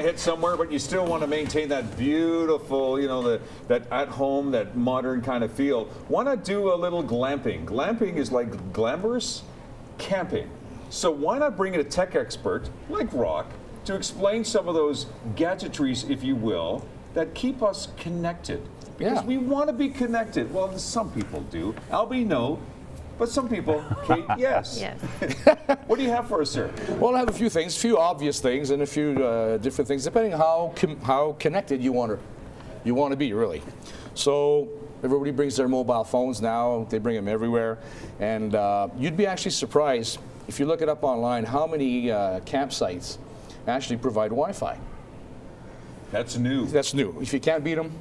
to hit somewhere, but you still want to maintain that beautiful, you know, that at home, that modern kind of feel. Want to do a little glamping. Glamping is like glamorous camping. So why not bring in a tech expert like Roch to explain some of those gadgetries, if you will, that keep us connected? Because we want to be connected. Well, some people do. Albie, no. But some people, Kate, yes. Yes. What do you have for us, sir? Well, I have a few things, a few obvious things, and a few different things, depending on how connected you want to be, really. So everybody brings their mobile phones now. They bring them everywhere, and you'd be actually surprised if you look it up online how many campsites actually provide Wi-Fi. That's new. That's new. If you can't beat them.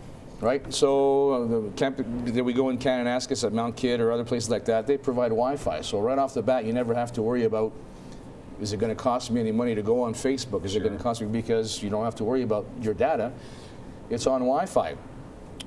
Right, so the camp that we go in Kananaskis at Mount Kidd or other places like that, they provide Wi-Fi. So right off the bat, you never have to worry about, is it going to cost me any money to go on Facebook? Is it going to cost me, because you don't have to worry about your data. It's on Wi-Fi.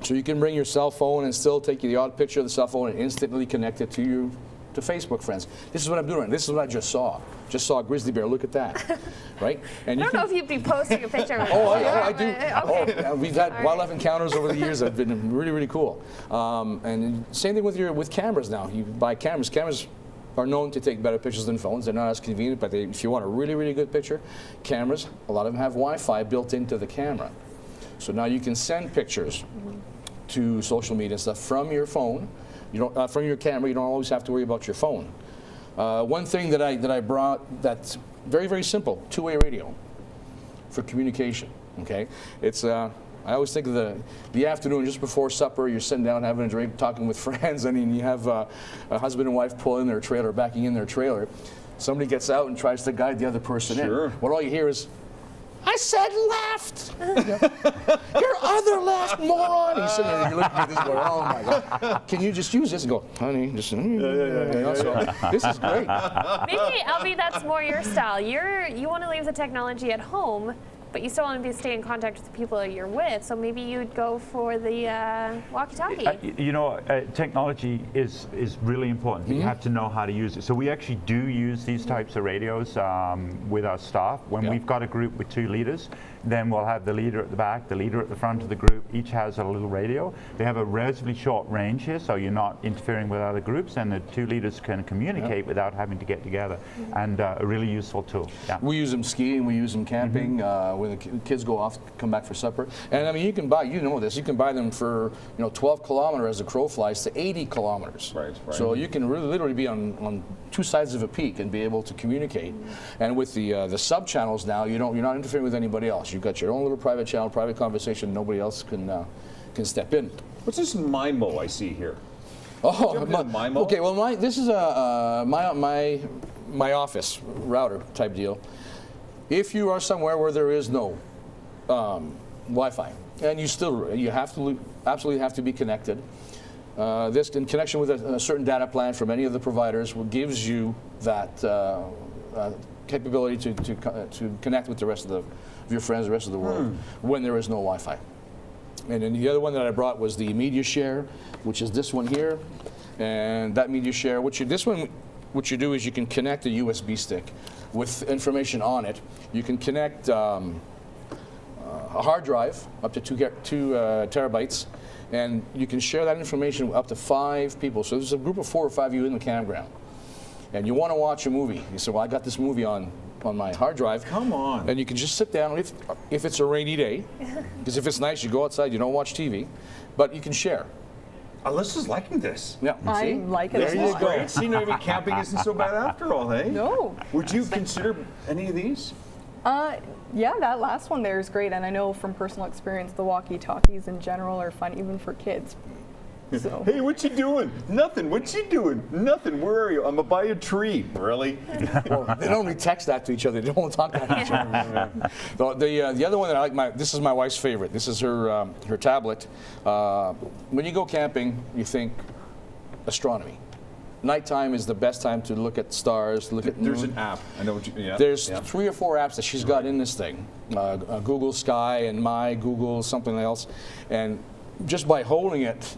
So you can bring your cell phone and still take the odd picture of the cell phone and instantly connect it to Facebook friends. This is what I'm doing. This is what I just saw. Just saw a grizzly bear. Look at that, right? And I don't know if you'd be posting a picture of it. I do. Okay. We've had wildlife encounters over the years that have been really, really cool. And same thing with cameras now. You buy cameras. Cameras are known to take better pictures than phones. They're not as convenient, but if you want a really, really good picture, cameras, a lot of them have Wi-Fi built into the camera. So now you can send pictures to social media and stuff from your phone. You don't, from your camera. You don't always have to worry about your phone. One thing that I brought that's very, very simple: two-way radio for communication. Okay, it's I always think of the afternoon just before supper. You're sitting down having a drink, talking with friends, and then you have a husband and wife pulling their trailer, backing in their trailer. Somebody gets out and tries to guide the other person in. What all you hear is, "I said left." Your other left, moron. He's sitting there and you're looking at this going, oh my God. Can you just use this and go, honey, just, So, this is great. Maybe, Albie, that's more your style. You want to leave the technology at home, but you still want to stay in contact with the people you're with, so maybe you'd go for the walkie-talkie. You know, technology is really important. You have to know how to use it. So we actually do use these types of radios with our staff. When we've got a group with 2 leaders, then we'll have the leader at the back, the leader at the front of the group. Each has a little radio. They have a relatively short range here, so you're not interfering with other groups, and the 2 leaders can communicate without having to get together. And a really useful tool. We use them skiing, we use them camping. When the kids go off, come back for supper. And I mean, you can buy, you know this, you can buy them for 12 kilometers as the crow flies to 80 kilometers. Right. So you can really literally be on 2 sides of a peak and be able to communicate. And with the sub channels now, you're not interfering with anybody else. You've got your own little private channel, private conversation. Nobody else can step in. What's this MIMO I see here? Oh, MIMO? Okay. Well, this is my office router type deal. If you are somewhere where there is no Wi-Fi, and you absolutely have to be connected. This in connection with a certain data plan from any of the providers gives you that capability to connect with the rest of your friends, the rest of the world, when there is no Wi-Fi. And then the other one that I brought was the Media Share, which is this one here, and that Media Share. What you do is you can connect a USB stick with information on it. You can connect a hard drive up to 2 terabytes, and you can share that information with up to 5 people. So there's a group of 4 or 5 of you in the campground, and you want to watch a movie. You say, well, I got this movie on my hard drive. Come on. And you can just sit down, if it's a rainy day, because if it's nice, you go outside, you don't watch TV, but you can share. Alyssa's liking this. Yeah. I like it There a you lot. go. See, maybe camping isn't so bad after all, hey? No. Would you consider any of these? Yeah, that last one there is great, and I know from personal experience the walkie-talkies in general are fun, even for kids. So. Hey, what you doing? Nothing. What you doing? Nothing. Where are you? I'm by a tree. Really? Well, they don't really text that to each other. They don't talk that to each other. The other one that I like, this is my wife's favorite. This is her tablet. When you go camping, you think astronomy. Nighttime is the best time to look at stars, look at There's moon. an app. I know what you. Yeah. There's 3 or 4 apps that she's got in this thing. Google Sky and My Google something else, and just by holding it,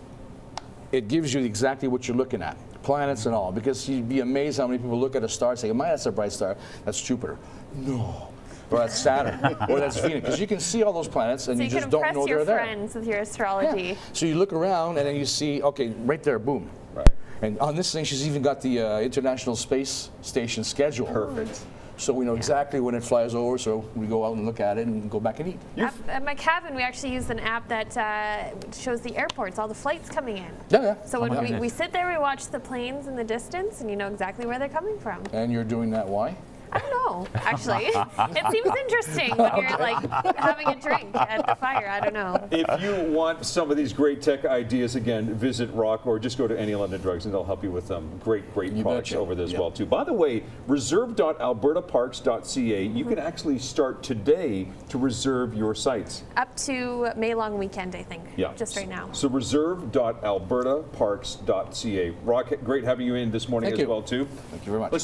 it gives you exactly what you're looking at, planets and all. Because you'd be amazed how many people look at a star and say, "Man, that's a bright star. That's Jupiter." No. or that's Saturn, or that's Venus, because you can see all those planets and So you you just can don't impress know your they're there. friends with your astrology. Yeah. So you look around and then you see, okay, right there, boom. Right. And on this thing, she's even got the International Space Station schedule. Perfect. So we know exactly when it flies over, so we go out and look at it and go back and eat. At my cabin, we actually use an app that shows the airports, all the flights coming in. Yeah. So my when we goodness. sit there, we watch the planes in the distance, and you know exactly where they're coming from. And you're doing that, why? I don't know, actually. It seems interesting when you're like having a drink at the fire. I don't know. If you want some of these great tech ideas, again, visit Roch or just go to any London Drugs and they'll help you with great You products betcha. over there as Yeah. well too. By the way, reserve.albertaparks.ca, you can actually start today to reserve your sites. Up to May long weekend, I think. Yeah. Just right now. So reserve.albertaparks.ca. Roch, great having you in this morning Thank as you. well too. Thank you very much.